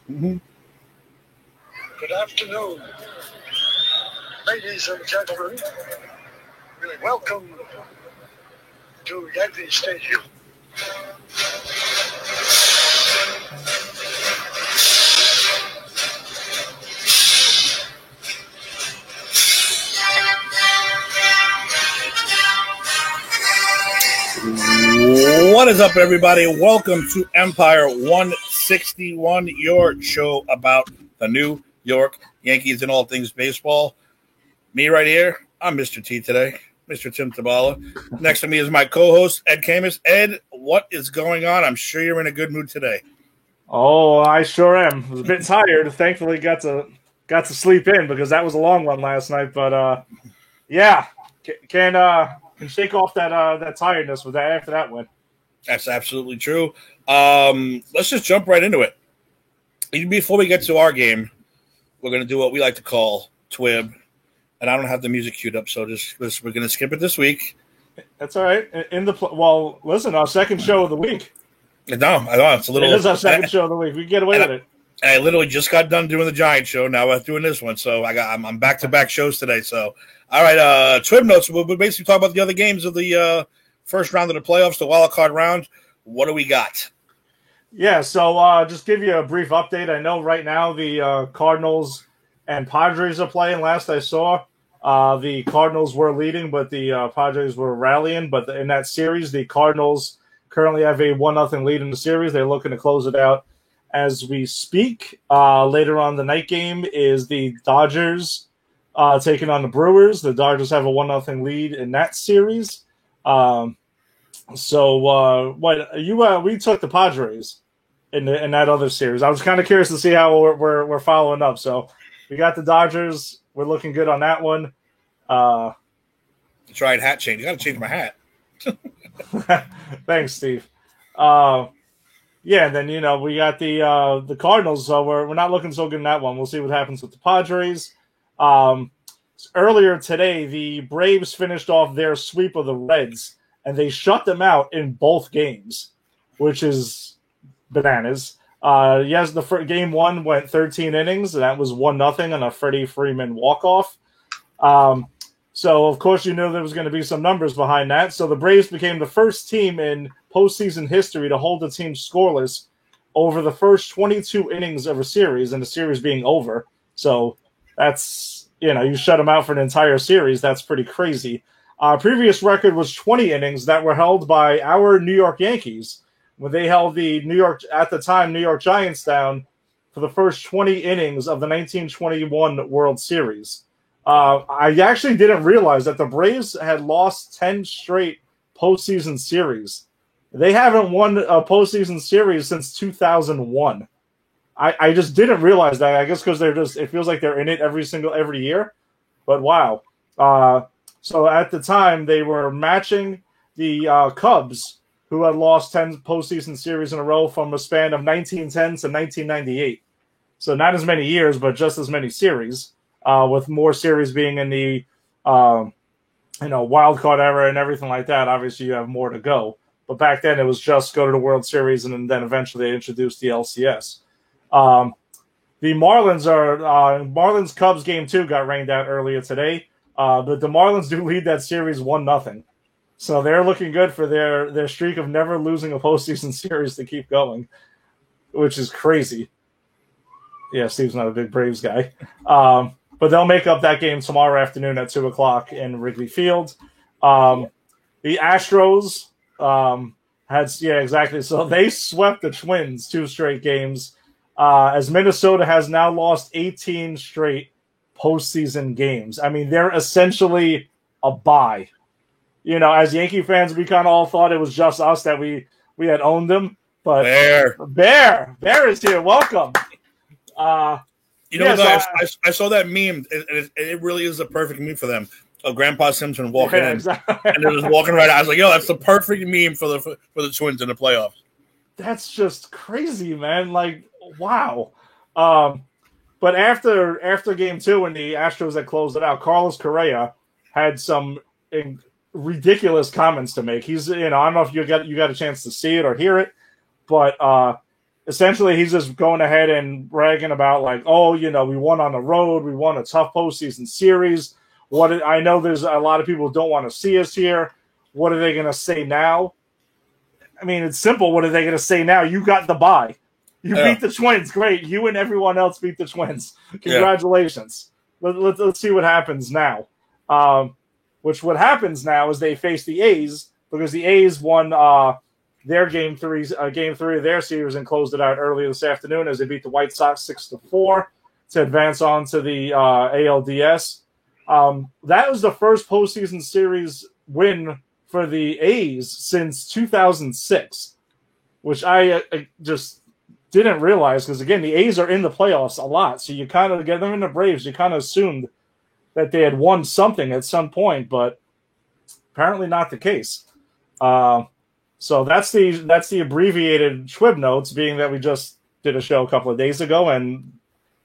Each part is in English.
Mm-hmm. Good afternoon, ladies and gentlemen. Welcome to Yankee Stadium. What is up, everybody? Welcome to Empire 161, your show about the New York Yankees and all things baseball. Me right here, I'm Mr. T today, Mr. Tim Tabala. Next to me is my co-host, Ed Camus. Ed, what is going on? I'm sure you're in a good mood today. Oh, I sure am. I was a bit tired. Thankfully, got to sleep in because that was a long one last night. But yeah, can shake off that tiredness with that after that win. That's absolutely true. Let's just jump right into it. Before we get to our game, we're going to do what we like to call TWIB. And I don't have the music queued up, so we're going to skip it this week. That's all right. Listen, our second show of the week. No, I know it's a little. It is our second show of the week. We can get away with it. And I literally just got done doing the Giant show. Now I'm doing this one, so I'm back to back shows today. So, all right, TWIB notes. We'll basically talk about the other games of the first round of the playoffs, the wild card round. What do we got? Yeah, so just give you a brief update. I know right now the Cardinals and Padres are playing. Last I saw, the Cardinals were leading, but the Padres were rallying. But in that series, the Cardinals currently have a 1-0 lead in the series. They're looking to close it out as we speak. Later on, the night game is the Dodgers taking on the Brewers. The Dodgers have a 1-0 lead in that series. We took the Padres in that other series. I was kind of curious to see how we're following up. So we got the Dodgers. We're looking good on that one. Tried hat change. You got to change my hat. Thanks, Steve. And then we got the Cardinals. So we're not looking so good in that one. We'll see what happens with the Padres. Earlier today, the Braves finished off their sweep of the Reds, and they shut them out in both games, which is bananas. Yes, game one went 13 innings, and that was 1-0 on a Freddie Freeman walk-off. So, of course, you knew there was going to be some numbers behind that. So the Braves became the first team in postseason history to hold a team scoreless over the first 22 innings of a series, and the series being over. So that's, you shut them out for an entire series. That's pretty crazy. Our previous record was 20 innings that were held by our New York Yankees when they held the New York Giants down for the first 20 innings of the 1921 World Series. I actually didn't realize that the Braves had lost 10 straight postseason series. They haven't won a postseason series since 2001. I just didn't realize that. I guess because it feels like they're in it every year. But wow. So at the time, they were matching the Cubs, who had lost 10 postseason series in a row from a span of 1910 to 1998. So not as many years, but just as many series, with more series being in the wild card era and everything like that. Obviously, you have more to go. But back then, it was just go to the World Series, and then eventually they introduced the LCS. The Marlins Cubs game 2 got rained out earlier today, but the Marlins do lead that series 1-0. So they're looking good for their streak of never losing a postseason series to keep going, which is crazy. Yeah, Steve's not a big Braves guy. But they'll make up that game tomorrow afternoon at 2:00 in Wrigley Field. The Astros exactly. So they swept the Twins 2 straight games, as Minnesota has now lost 18 straight postseason games. I mean, they're essentially a bye. As Yankee fans, we kind of all thought it was just us that we had owned them. But Bear is here. Welcome. I saw that meme. It really is a perfect meme for them. Of Grandpa Simpson walking in, exactly. And they're just walking right out. I was like, "Yo, that's the perfect meme for the Twins in the playoffs." That's just crazy, man. Like, wow. But after game 2, when the Astros had closed it out, Carlos Correa had some ridiculous comments to make. He's, I don't know if you got a chance to see it or hear it, but essentially he's just going ahead and bragging about like, oh, you know, we won on the road, we won a tough postseason series. I know there's a lot of people who don't want to see us here. What are they going to say now? I mean, it's simple. What are they going to say now? You got the bye. You beat the Twins. Great. You and everyone else beat the Twins. Congratulations. Let's see what happens now. What happens now is they face the A's because the A's won their game three of their series and closed it out earlier this afternoon as they beat the White Sox 6-4 to advance on to the ALDS. That was the first postseason series win for the A's since 2006, which I just didn't realize because, again, the A's are in the playoffs a lot. So you kind of get them in the Braves. You kind of assumed that they had won something at some point, but apparently not the case. So that's the abbreviated Schwib notes, being that we just did a show a couple of days ago. And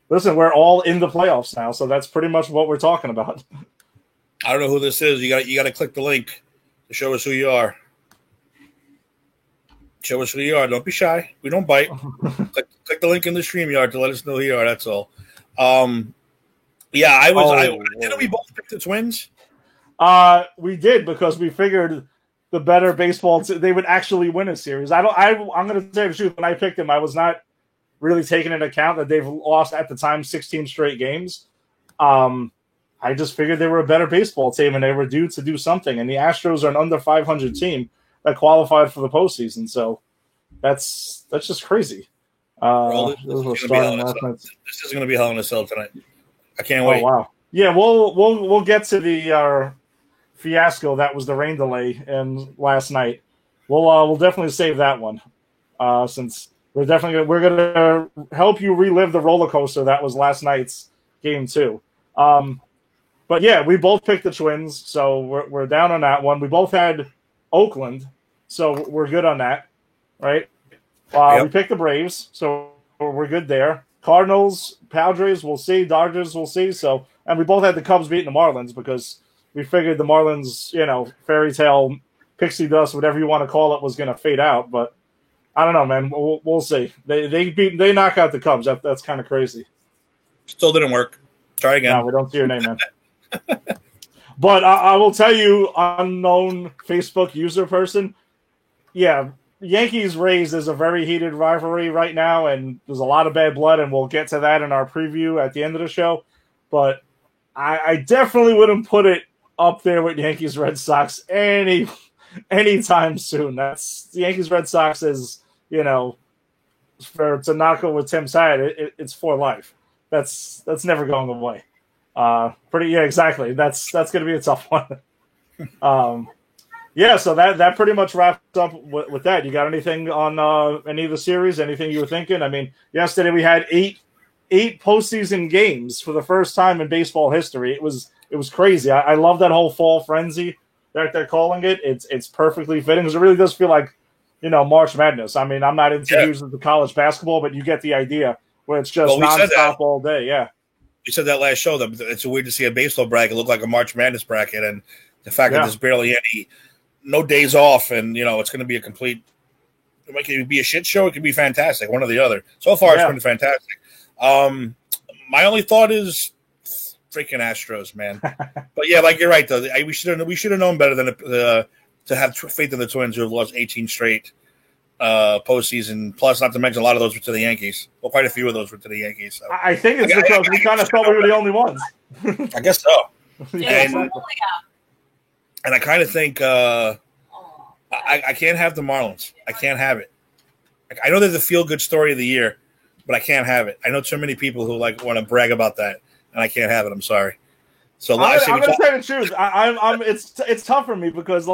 listen, we're all in the playoffs now, so that's pretty much what we're talking about. I don't know who this is. You got to click the link to show us who you are. Show us who you are. Don't be shy. We don't bite. click the link in the StreamYard to let us know who you are. That's all. Didn't we both pick the Twins? We did because we figured the better baseball they would actually win a series. I'm going to tell you the truth. When I picked them, I was not really taking into account that they've lost at the time 16 straight games. I just figured they were a better baseball team and they were due to do something. And the Astros are an under 500 team that qualified for the postseason. So that's just crazy. This is going to be Hell in a Cell tonight. I can't wait. Oh, wow. Yeah, we'll get to the fiasco that was the rain delay and last night. We'll definitely save that one since we're gonna help you relive the roller coaster that was last night's game 2. But yeah, we both picked the Twins, so we're down on that one. We both had Oakland, so we're good on that, right? We picked the Braves, so we're good there. Cardinals, Padres, we'll see. Dodgers, we'll see. So, and we both had the Cubs beating the Marlins because we figured the Marlins, fairy tale, pixie dust, whatever you want to call it, was going to fade out. But I don't know, man. We'll see. They knock out the Cubs. That's kind of crazy. Still didn't work. Try again. No, we don't see your name, man. But I will tell you, unknown Facebook user person, yeah, Yankees-Rays is a very heated rivalry right now, and there's a lot of bad blood, and we'll get to that in our preview at the end of the show. But I definitely wouldn't put it up there with Yankees-Red Sox anytime soon. That's the Yankees-Red Sox is, for Tanaka with Tim's hat, it's for life. That's never going away. Exactly. That's going to be a tough one. So that pretty much wraps up with that. You got anything on any of the series? Anything you were thinking? I mean, yesterday we had eight postseason games for the first time in baseball history. It was crazy. I love that whole fall frenzy that they're calling it. It's perfectly fitting because it really does feel like March Madness. I mean, I'm not into using the college basketball, but you get the idea where it's just nonstop all day. Yeah. We said that last show that it's weird to see a baseball bracket look like a March Madness bracket, and the fact that there's barely no days off, and it's going to be a complete. It could be a shit show. It could be fantastic, one or the other. So far, it's been fantastic. My only thought is freaking Astros, man. But yeah, like you're right though. We should have known better than to have faith in the Twins, who have lost 18 straight postseason. Plus, not to mention a lot of those were to the Yankees. Well, quite a few of those were to the Yankees. So. I think it's because we kind of felt we were the only ones. I guess so. And I kind of think I can't have the Marlins. I can't have it. I know they're the feel-good story of the year, but I can't have it. I know too many people who want to brag about that, and I can't have it. I'm sorry. So I'm going to say the truth. It's tough for me because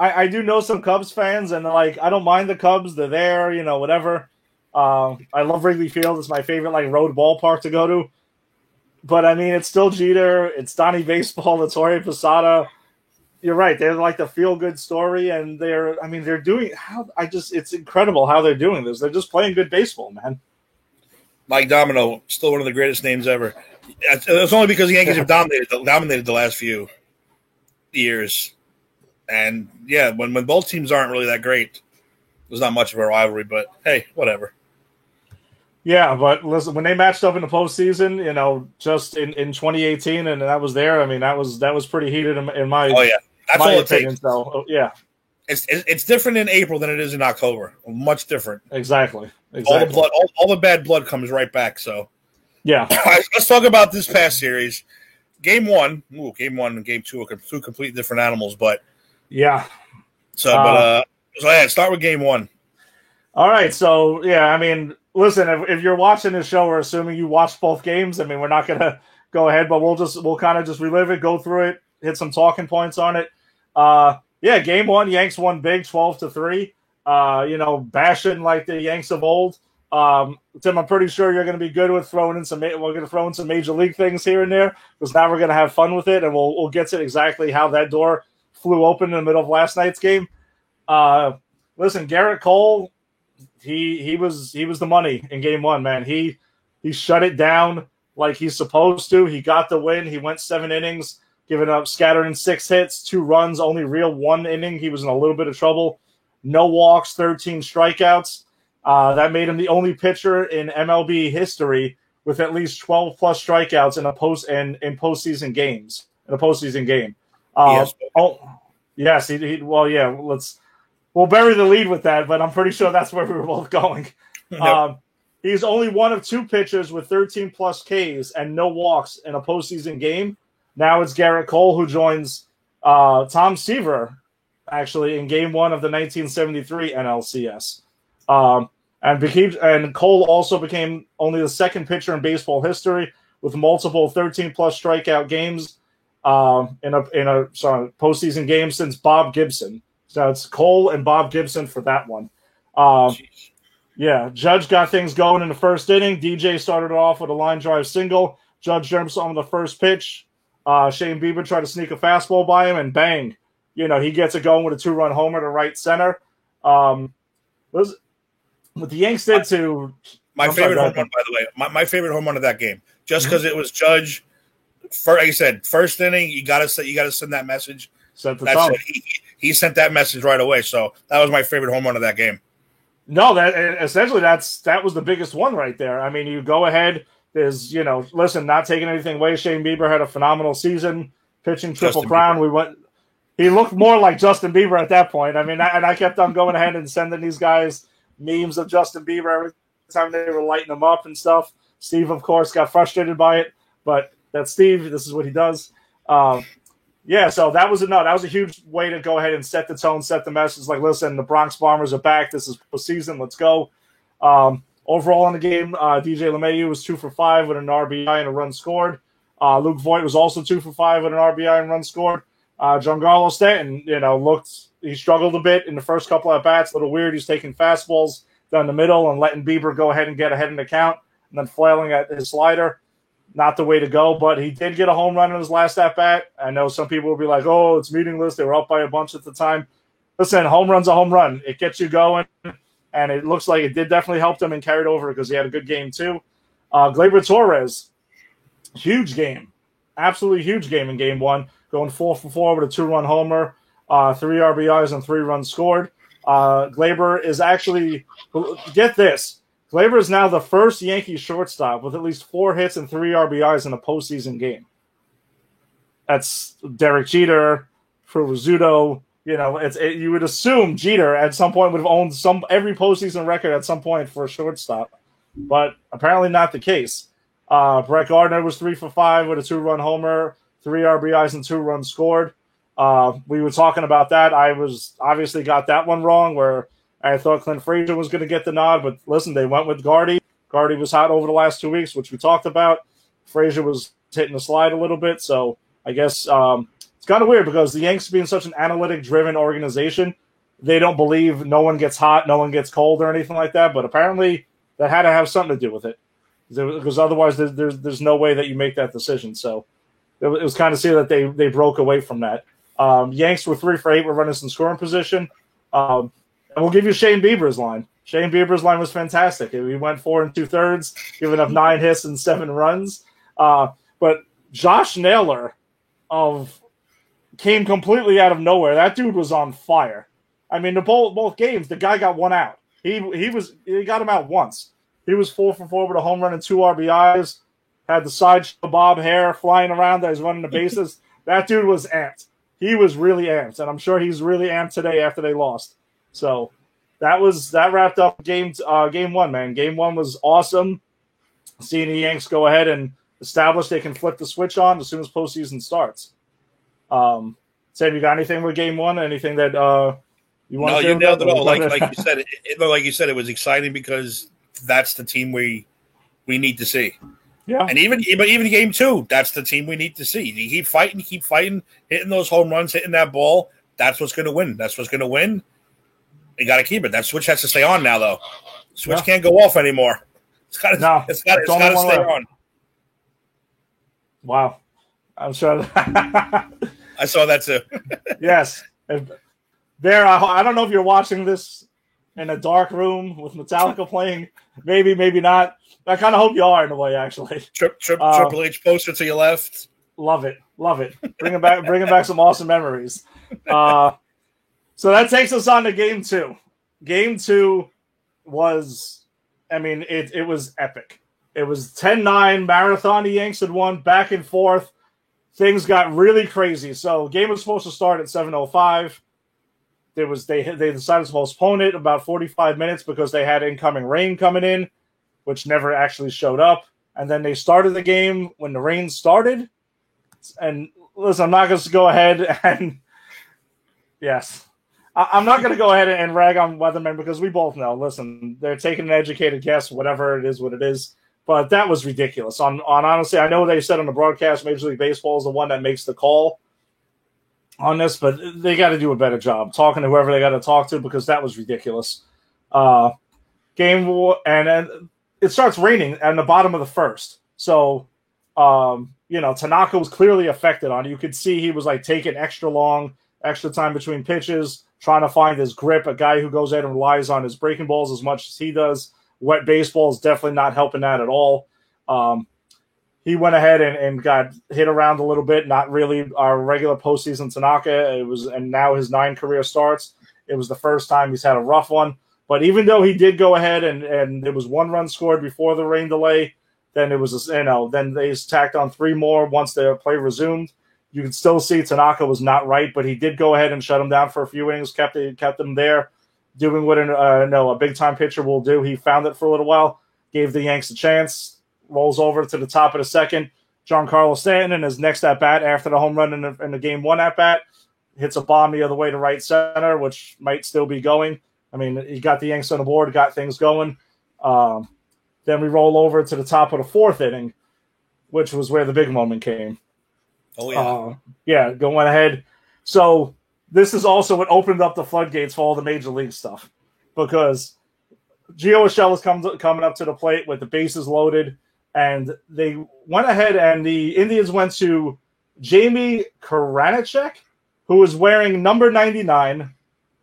I do know some Cubs fans, and I don't mind the Cubs. They're there, whatever. I love Wrigley Field. It's my favorite road ballpark to go to. But I mean, it's still Jeter. It's Donnie Baseball. It's Jorge Posada. You're right. They're the feel-good story, and they're doing it's incredible how they're doing this. They're just playing good baseball, man. Mike Domino, still one of the greatest names ever. It's only because the Yankees have dominated the last few years. And, yeah, when both teams aren't really that great, there's not much of a rivalry. But, hey, whatever. Yeah, but listen, when they matched up in the postseason, just in 2018, and that was there. I mean, that was pretty heated in my Oh yeah, that's my all it opinion. takes. So yeah, It's different in April than it is in October. Much different. exactly. All the blood, all the bad blood comes right back. So Yeah, let's talk about this past series. Game one and game two are two completely different animals, but yeah. so yeah, start with game one. All right, so yeah, I mean, listen, if you're watching this show, we're assuming you watched both games. I mean, we're not gonna go ahead, but we'll kind of just relive it, go through it, hit some talking points on it. Yeah, game one, Yanks won big, 12-3. Bashing like the Yanks of old. Tim, I'm pretty sure you're going to be good with throwing in some. We're going to throw in some major league things here and there because now we're going to have fun with it, and we'll get to exactly how that door flew open in the middle of last night's game. Listen, Garrett Cole, he was the money in game one, man. He shut it down like he's supposed to. He got the win. He went 7 innings, giving up scattering 6 hits, 2 runs, only real 1 inning. He was in a little bit of trouble. No walks, 13 strikeouts. That made him the only pitcher in MLB history with at least 12 plus strikeouts in postseason games. In a postseason game. Yes. Yes. We'll bury the lead with that, but I'm pretty sure that's where we were both going. Nope. He's only one of 2 pitchers with 13 plus Ks and no walks in a postseason game. Now it's Garrett Cole who joins Tom Seaver actually in game 1 of the 1973 NLCS. And Cole also became only the second pitcher in baseball history with multiple 13-plus strikeout games in a postseason game since Bob Gibson. So it's Cole and Bob Gibson for that one. Yeah, Judge got things going in the first inning. DJ started off with a line drive single. Judge jumps on the first pitch. Shane Bieber tried to sneak a fastball by him, and bang, he gets it going with a 2-run homer to right center. What the Yanks did to my favorite home run, by the way, my favorite home run of that game, just because it was Judge. Like I said, first inning, you got to send that message. He sent that message right away. So that was my favorite home run of that game. No, that was the biggest one right there. I mean, you go ahead. There's listen, not taking anything away. Shane Bieber had a phenomenal season, pitching Triple Crown. He looked more like Justin Bieber at that point. I mean, I kept on going ahead and sending these guys memes of Justin Bieber every time they were lighting him up and stuff. Steve, of course, got frustrated by it, but that's Steve. This is what he does. Yeah, so that was a huge way to go ahead and set the tone, set the message. Like, listen, the Bronx Bombers are back. This is postseason. Let's go. Overall in the game, DJ LeMahieu was 2 for 5 with an RBI and a run scored. Luke Voigt was also 2 for 5 with an RBI and run scored. Giancarlo Stanton, he struggled a bit in the first couple of bats. A little weird. He's taking fastballs down the middle and letting Bieber go ahead and get ahead in the count and then flailing at his slider. Not the way to go, but he did get a home run in his last at-bat. I know some people will be like, oh, it's meaningless. They were up by a bunch at the time. Listen, home run's a home run. It gets you going, and it looks like it did definitely help them and carried over because he had a good game too. Gleyber Torres, huge game. Absolutely huge game in game 1, going 4 for 4 with a 2-run homer, 3 RBIs and 3 runs scored. Gleyber is actually, get this, Gleyber is now the first Yankee shortstop with at least 4 hits and 3 RBIs in a postseason game. That's Derek Jeter, for Rizzuto. You would assume Jeter at some point would have owned every postseason record at some point for a shortstop, but apparently not the case. Brett Gardner was 3 for 5 with a 2-run homer, 3 RBIs and 2 runs scored. We were talking about that. I was obviously got that one wrong where I thought Clint Frazier was going to get the nod, but listen, they went with Gardy. Gardy was hot over the last 2 weeks, which we talked about. Frazier was hitting the slide a little bit, so I guess it's kind of weird because the Yanks being such an analytic-driven organization, they don't believe no one gets hot, no one gets cold or anything like that, but apparently that had to have something to do with it because otherwise there's no way that you make that decision. So it was kind of see that they broke away from that. Yanks were 3 for 8 with runners in scoring position. And we'll give you Shane Bieber's line. Shane Bieber's line was fantastic. He went 4 2/3, giving up 9 hits and 7 runs. But Josh Naylor came completely out of nowhere. That dude was on fire. I mean, both games, the guy got 1 out. He got him out once. He was 4 for 4 with a home run and 2 RBIs. Had the sideshow bob hair flying around as he's running the bases. That dude was amped. He was really amped, and I'm sure he's really amped today after they lost. So that wrapped up game one, man. Game one was awesome. Seeing the Yanks go ahead and establish they can flip the switch on as soon as postseason starts. Sam, you got anything with game one? Anything that you want to say? No, you nailed it all. Like you said, it was exciting because that's the team we need to see. Yeah, and even game two, that's the team we need to see. You keep fighting, hitting those home runs, hitting that ball. That's what's going to win. That's what's going to win. You got to keep it. That switch has to stay on now, though. Switch can't go off anymore. It's got to stay on. Wow, I'm sure. I saw that too. Yes, there. I don't know if you're watching this in a dark room with Metallica playing. Maybe, maybe not. I kind of hope you are in a way, actually. Triple H poster to your left. Love it. Bringing back some awesome memories. So that takes us on to game two. Game two was, it was epic. It was 10-9 marathon. The Yanks had won back and forth. Things got really crazy. So game was supposed to start at 7:05. They decided to postpone it about 45 minutes because they had incoming rain coming in, which never actually showed up. And then they started the game when the rain started. And listen, I'm not going to go ahead and I'm not going to go ahead and rag on weathermen because we both know. Listen, they're taking an educated guess, whatever it is, what it is. But that was ridiculous. On honestly, I know they said on the broadcast Major League Baseball is the one that makes the call on this, but they got to do a better job talking to whoever they got to talk to because that was ridiculous. Game and it starts raining at the bottom of the first, so Tanaka was clearly affected on it. You could see he was like taking extra time between pitches, trying to find his grip. A guy who goes in and relies on his breaking balls as much as he does. Wet baseball is definitely not helping that at all. He went ahead and got hit around a little bit. Not really our regular postseason Tanaka. And now his 9 career starts. It was the first time he's had a rough one. But even though he did go ahead and there was 1 run scored before the rain delay, then it was then they tacked on 3 more once the play resumed. You could still see Tanaka was not right, but he did go ahead and shut him down for a few innings, kept him there, doing what a big time pitcher will do. He found it for a little while, gave the Yanks a chance. Rolls over to the top of the second. Giancarlo Stanton in his next at-bat after the home run in the game 1 at-bat hits a bomb the other way to right center, which might still be going. He got the Yanks on the board, got things going. Then we roll over to the top of the 4th inning, which was where the big moment came. Oh, yeah. Going ahead. So this is also what opened up the floodgates for all the Major League stuff because Gio Urshela is coming up to the plate with the bases loaded. And they went ahead and the Indians went to Jamie Karanchek, who was wearing number 99,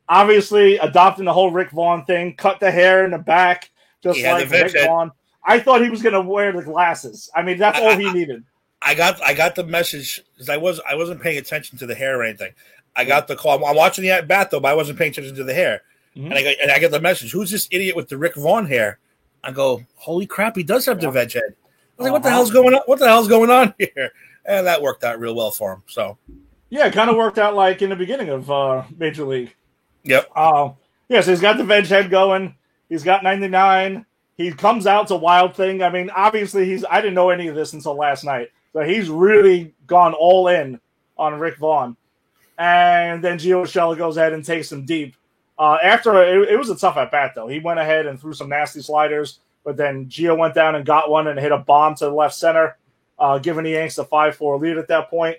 obviously adopting the whole Rick Vaughn thing, cut the hair in the back, just like Rick Vaughn. I thought he was going to wear the glasses. That's all he needed. I got the message because I wasn't paying attention to the hair or anything. I got the call. I'm watching the at-bat, though, but I wasn't paying attention to the hair. Mm-hmm. And I get the message, who's this idiot with the Rick Vaughn hair? I go, holy crap, he does have the veg head. I was like, what the hell's going on? What the hell's going on here? And that worked out real well for him. So, yeah, it kind of worked out like in the beginning of Major League. Yep. So he's got the veg head going. He's got 99. He comes out to Wild Thing. Obviously, I didn't know any of this until last night. So he's really gone all in on Rick Vaughn. And then Gio Urshela goes ahead and takes him deep. It was a tough at-bat, though. He went ahead and threw some nasty sliders. But then Gio went down and got one and hit a bomb to the left center, giving the Yanks a 5-4 lead at that point.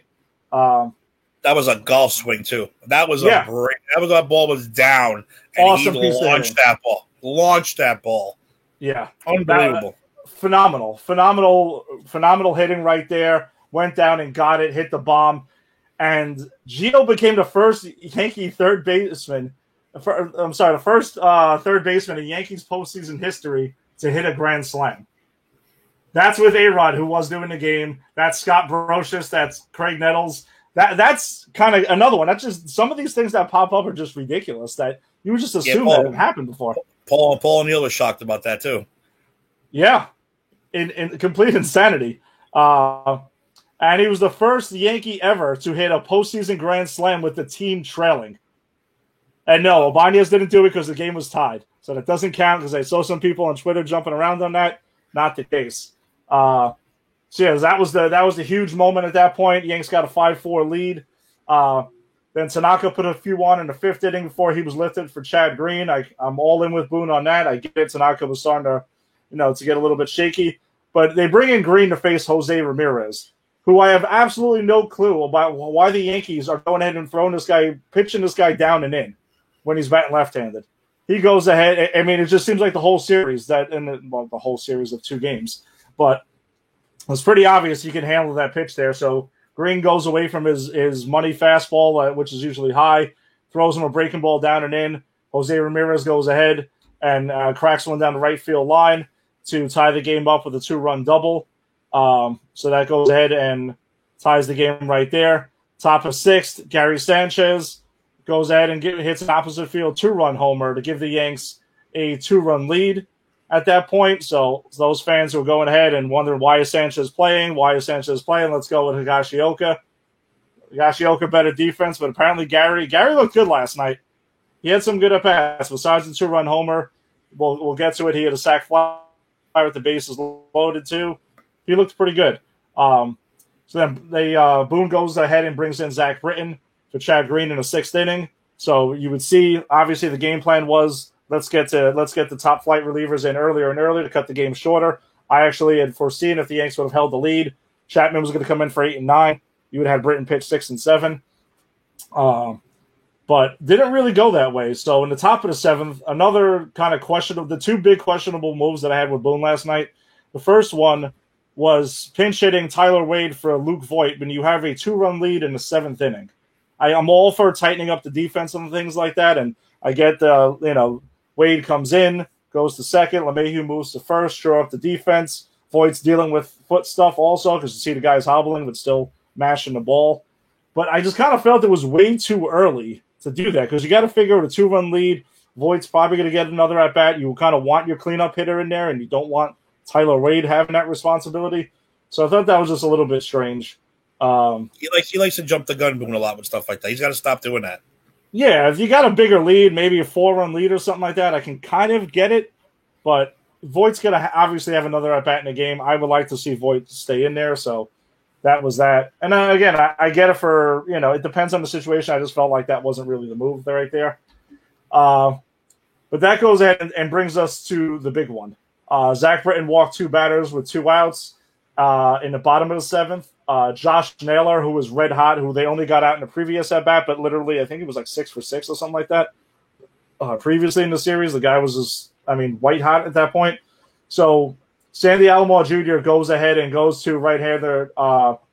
That was a golf swing, too. That was a break. That ball was down. And awesome he launched that ball. Launched that ball. Yeah. Unbelievable. Phenomenal hitting right there. Went down and got it, hit the bomb. And Gio became the first Yankee third baseman. The first third baseman in Yankees postseason history to hit a grand slam. That's with A-Rod, who was doing the game. That's Scott Brocious. That's Craig Nettles. That's kind of another one. That's just some of these things that pop up are just ridiculous that you would just assume that it happened before. Paul O'Neill was shocked about that too. Yeah, in complete insanity. And he was the first Yankee ever to hit a postseason grand slam with the team trailing. And no, Ibanez didn't do it because the game was tied. So that doesn't count because I saw some people on Twitter jumping around on that. Not the case. So yeah, that was the huge moment at that point. Yanks got a 5-4 lead. Then Tanaka put a few on in the fifth inning before he was lifted for Chad Green. I'm all in with Boone on that. I get it. Tanaka was starting to get a little bit shaky. But they bring in Green to face Jose Ramirez, who I have absolutely no clue about why the Yankees are going ahead and pitching this guy down and in when he's batting left-handed. He goes ahead. I mean, it just seems like the whole series the whole series of 2 games, but it's pretty obvious he can handle that pitch there. So Green goes away from his money fastball, which is usually high, throws him a breaking ball down and in. Jose Ramirez goes ahead and cracks one down the right field line to tie the game up with a 2-run double. So that goes ahead and ties the game right there. Top of 6th, Gary Sanchez goes ahead and hits an opposite field 2-run homer to give the Yanks a 2-run lead at that point. So those fans who are going ahead and wondering why is Sanchez playing, let's go with Higashioka. Higashioka better defense, but apparently Gary looked good last night. He had some good at-bats. Besides the 2-run homer, we'll get to it. He had a sac fly with the bases loaded too. He looked pretty good. So then Boone goes ahead and brings in Zach Britton for Chad Green in the 6th inning. So you would see, obviously, the game plan was let's get the top flight relievers in earlier and earlier to cut the game shorter. I actually had foreseen if the Yanks would have held the lead, Chapman was going to come in for 8 and 9. You would have Britton pitch 6 and 7. But didn't really go that way. So in the top of the 7th, another kind of the 2 big questionable moves that I had with Boone last night. The first one was pinch hitting Tyler Wade for Luke Voit when you have a 2-run lead in the 7th inning. I'm all for tightening up the defense and things like that, and I get Wade comes in, goes to second, LeMahieu moves to first, shore up the defense. Voigt's dealing with foot stuff also because you see the guy's hobbling but still mashing the ball. But I just kind of felt it was way too early to do that because you got to figure with a 2-run lead, Voigt's probably going to get another at-bat. You kind of want your cleanup hitter in there, and you don't want Tyler Wade having that responsibility. So I thought that was just a little bit strange. He likes to jump the gun, Boone, a lot with stuff like that. He's got to stop doing that. Yeah, if you got a bigger lead, maybe a 4-run lead or something like that, I can kind of get it. But Voigt's going to obviously have another at-bat in the game. I would like to see Voigt stay in there, so that was that. And again, I get it for, it depends on the situation. I just felt like that wasn't really the move right there. But that goes ahead and brings us to the big one. Zach Britton walked 2 batters with 2 outs in the bottom of the 7th. Josh Naylor, who was red hot, who they only got out in the previous at-bat, but literally I think it was like 6 for 6 or something like that. Previously in the series, the guy was just, white hot at that point. So Sandy Alomar Jr. goes ahead and goes to right-hander.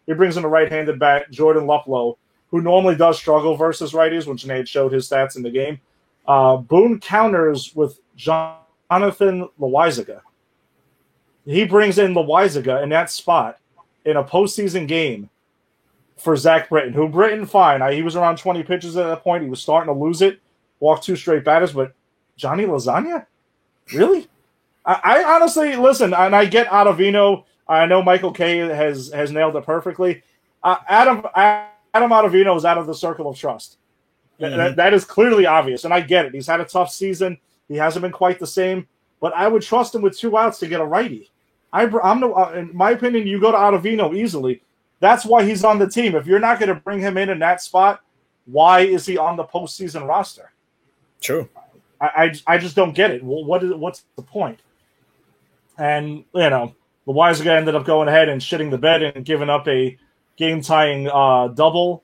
He brings in a right-handed bat, Jordan Luplow, who normally does struggle versus righties, which Nate showed his stats in the game. Boone counters with Jonathan Loaisiga. He brings in Loaisiga in that spot in a postseason game for Zach Britton, who Britton, fine. He was around 20 pitches at that point. He was starting to lose it, walked 2 straight batters, but Johnny Lasagna? Really? I honestly, listen, and I get Ottavino. I know Michael Kay has nailed it perfectly. Adam Ottavino is out of the circle of trust. Mm-hmm. That is clearly obvious, and I get it. He's had a tough season. He hasn't been quite the same, but I would trust him with 2 outs to get a righty. In my opinion, you go to Ottavino easily. That's why he's on the team. If you're not going to bring him in that spot, why is he on the postseason roster? True. I just don't get it. What's the point? And, Loaisiga ended up going ahead and shitting the bed and giving up a game-tying double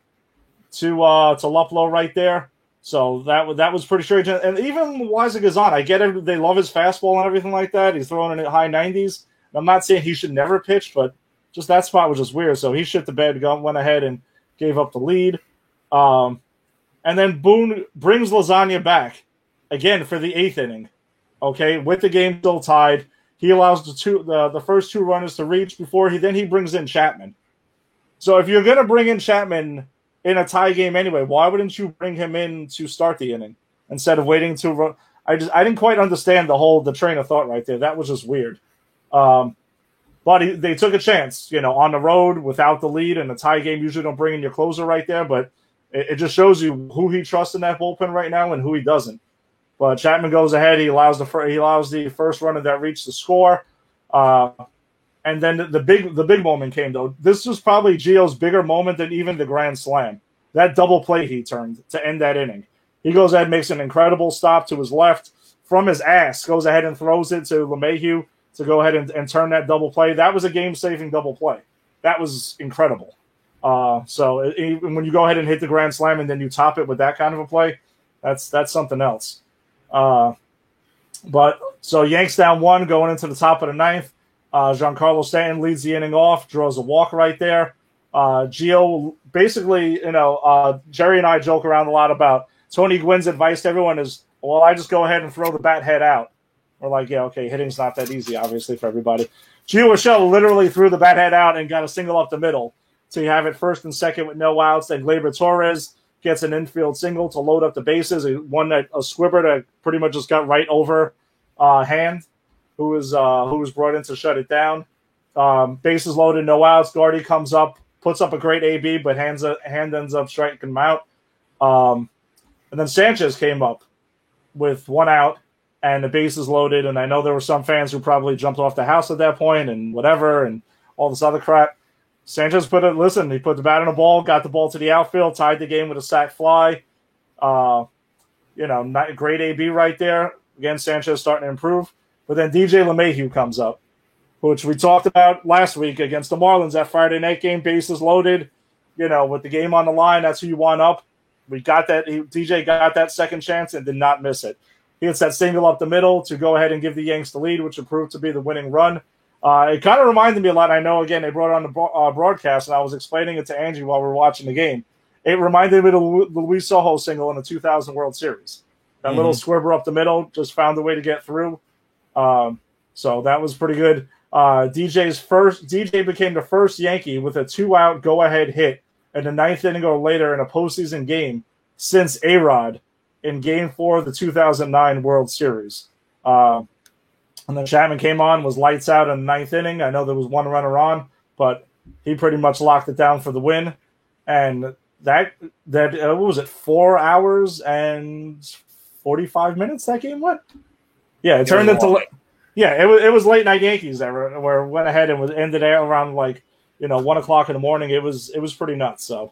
to Luplow right there. So that was pretty strange. And even Loaisiga's on. I get it. They love his fastball and everything like that. He's throwing in the high 90s. I'm not saying he should never pitch, but just that spot was just weird. So he shit the bed, went ahead and gave up the lead. And then Boone brings Lasagna back again for the 8th inning. Okay, with the game still tied, he allows the first 2 runners to reach before he brings in Chapman. So if you're going to bring in Chapman in a tie game anyway, why wouldn't you bring him in to start the inning instead of waiting to run? I didn't quite understand the train of thought right there. That was just weird. But they took a chance, on the road without the lead, and a tie game usually don't bring in your closer right there, but it just shows you who he trusts in that bullpen right now and who he doesn't. But Chapman goes ahead. He allows the first runner that reached the score. And then the big moment came, though. This was probably Gio's bigger moment than even the grand slam. That double play he turned to end that inning. He goes ahead and makes an incredible stop to his left from his ass, goes ahead and throws it to LeMahieu to go ahead and turn that double play. That was a game-saving double play. That was incredible. So when you go ahead and hit the grand slam and then you top it with that kind of a play, that's something else. But so Yanks down 1 going into the top of the 9th. Giancarlo Stanton leads the inning off, draws a walk right there. Gio, basically, Jerry and I joke around a lot about Tony Gwynn's advice to everyone is, well, I just go ahead and throw the bat head out. We're like, yeah, okay, hitting's not that easy, obviously, for everybody. Gio Urshela literally threw the bat head out and got a single up the middle. So you have it first and second with no outs. Then Gleyber Torres gets an infield single to load up the bases. A squibber that pretty much just got right over Hand, who was brought in to shut it down. Bases loaded, no outs. Gardy comes up, puts up a great AB, but Hand ends up striking him out. And then Sanchez came up with 1 out and the bases loaded. And I know there were some fans who probably jumped off the house at that point and whatever and all this other crap. Sanchez he put the bat on the ball, got the ball to the outfield, tied the game with a sac fly. Not great AB right there. Again, Sanchez starting to improve. But then DJ LeMahieu comes up, which we talked about last week against the Marlins, that Friday night game, bases loaded, with the game on the line. That's who you want up. We got that. DJ got that second chance and did not miss it. He hits that single up the middle to go ahead and give the Yanks the lead, which would prove to be the winning run. It kind of reminded me a lot. I know, again, they brought it on the broadcast, and I was explaining it to Angie while we were watching the game. It reminded me of the Luis Sojo single in the 2000 World Series. That little squibber up the middle just found a way to get through. So that was pretty good. DJ became the first Yankee with a 2-out go-ahead hit in the 9th inning or later in a postseason game since A-Rod in Game 4 of the 2009 World Series. And then Chapman came on, was lights out in the 9th inning. I know there was 1 runner on, but he pretty much locked it down for the win. And that what was it, 4 hours and 45 minutes that game went? Yeah, it turned into – yeah, it was late night Yankees where it went ahead and ended around 1 o'clock in the morning. It was pretty nuts. So,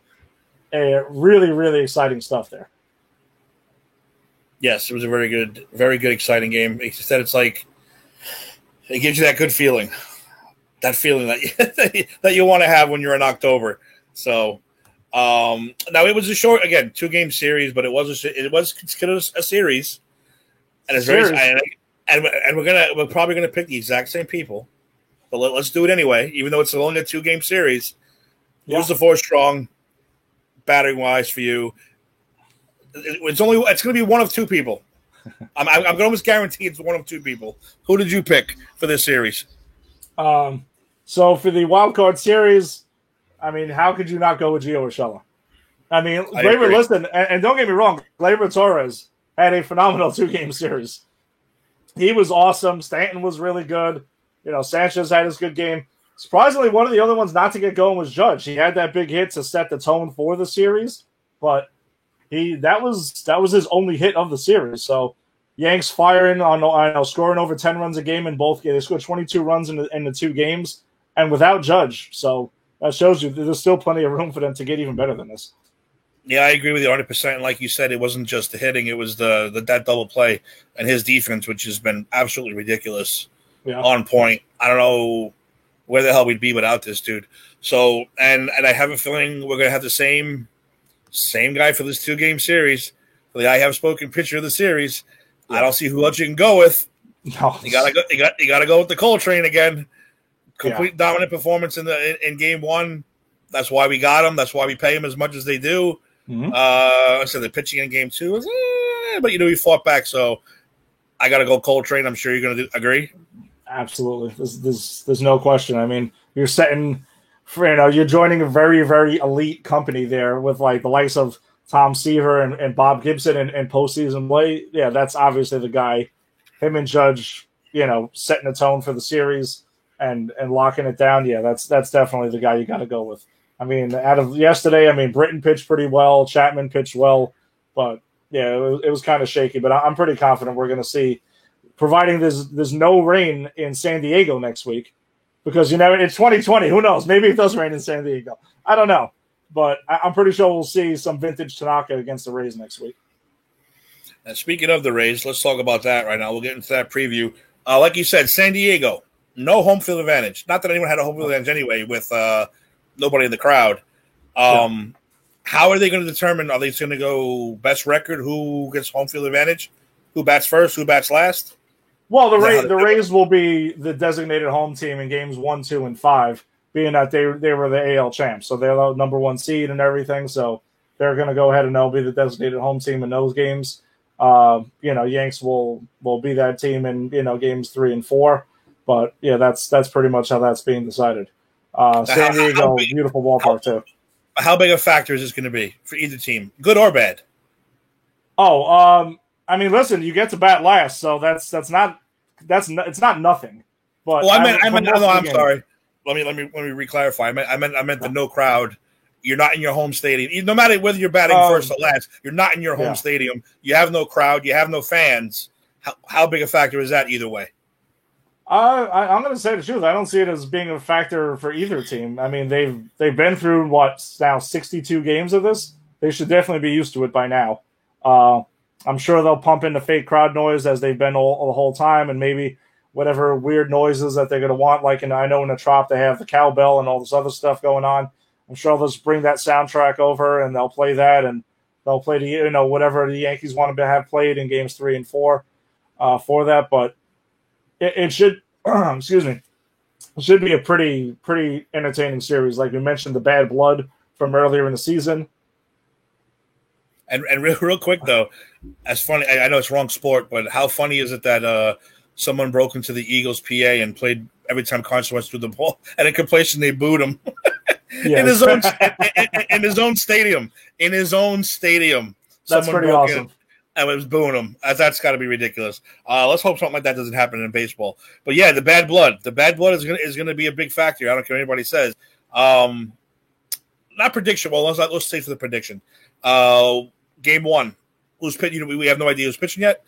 really, really exciting stuff there. Yes, it was a very good, exciting game. Instead, it's like it gives you that good feeling, that you want to have when you're in October. So now it was a short, again, 2-game series, but it was considered a series, and it's very. And we're probably gonna pick the exact same people, but let's do it anyway. Even though it's only a 2-game series, who's the 4th strong batting wise for you? It's going to be one of 2 people. I'm going to almost guarantee it's one of 2 people. Who did you pick for this series? So for the wild card series, I mean, how could you not go with Gio Urshela? I mean, listen, and don't get me wrong, Gleyber Torres had a phenomenal 2-game series. He was awesome. Stanton was really good. Sanchez had his good game. Surprisingly, one of the other ones not to get going was Judge. He had that big hit to set the tone for the series, but that was his only hit of the series. So Yanks firing on scoring over 10 runs a game in both games. They scored 22 runs in the 2 games, and without Judge. So that shows you there's still plenty of room for them to get even better than this. Yeah, I agree with you 100%. Like you said, it wasn't just the hitting; it was that double play and his defense, which has been absolutely ridiculous, on point. I don't know where the hell we'd be without this dude. So, and I have a feeling we're going to have the same guy for this 2-game series. For the I have spoken pitcher of the series, I don't see who else you can go with. No. You gotta go with the Coltrane again. Complete dominant performance in Game 1. That's why we got him. That's why we pay him as much as they do. Mm-hmm. So the pitching in Game 2 was, but he fought back. So I got to go Coltrane. I'm sure you're going to agree. Absolutely. There's no question. I mean, you're setting, you're joining a very, very elite company there with the likes of Tom Seaver and Bob Gibson and postseason play. Yeah, that's obviously the guy. Him and Judge, setting the tone for the series. and locking it down, yeah, that's definitely the guy you got to go with. I mean, out of yesterday, I mean, Britton pitched pretty well, Chapman pitched well, but yeah, it was kind of shaky. But I'm pretty confident we're going to see, providing there's no rain in San Diego next week, because it's 2020. Who knows? Maybe it does rain in San Diego. I don't know, but I'm pretty sure we'll see some vintage Tanaka against the Rays next week. And speaking of the Rays, let's talk about that right now. We'll get into that preview. Like you said, San Diego, no home field advantage. Not that anyone had a home field advantage anyway, with nobody in the crowd. How are they going to determine? Are they going to go best record? Who gets home field advantage? Who bats first? Who bats last? Well, the Rays will be the designated home team in games 1, 2, and 5, being that they were the AL champs, so they're the number 1 seed and everything. So they're going to go ahead and they'll be the designated home team in those games. Yanks will be that team in games 3 and 4. But yeah, that's pretty much how that's being decided. San Diego, beautiful ballpark too. How big a factor is this going to be for either team, good or bad? I mean, listen, you get to bat last, so it's not nothing. But I'm sorry. Let me re-clarify. I meant the no crowd. You're not in your home stadium. No matter whether you're batting first or last, you're not in your home stadium. You have no crowd. You have no fans. How big a factor is that either way? I'm going to say the truth. I don't see it as being a factor for either team. I mean, they've been through now 62 games of this. They should definitely be used to it by now. I'm sure they'll pump in the fake crowd noise as they've been all the whole time, and maybe whatever weird noises that they're going to want. Like, I know in the Trop they have the cowbell and all this other stuff going on. I'm sure they'll just bring that soundtrack over and they'll play that, and they'll play whatever the Yankees want to have played in games 3 and 4 for that. But it should, excuse me, it should be a pretty entertaining series. Like we mentioned, the bad blood from earlier in the season. And real quick though, as funny, I know it's wrong sport, but how funny is it that someone broke into the Eagles PA and played every time Carson Wentz threw the ball, and in completion they booed him in his own stadium. In his own stadium, that's pretty awesome. And it was booing him. That's got to be ridiculous. Let's hope something like that doesn't happen in baseball. But yeah, the bad blood is going to be a big factor. I don't care what anybody says. Not prediction. Well, let's say for the prediction. Game 1, who's pitching? We have no idea who's pitching yet.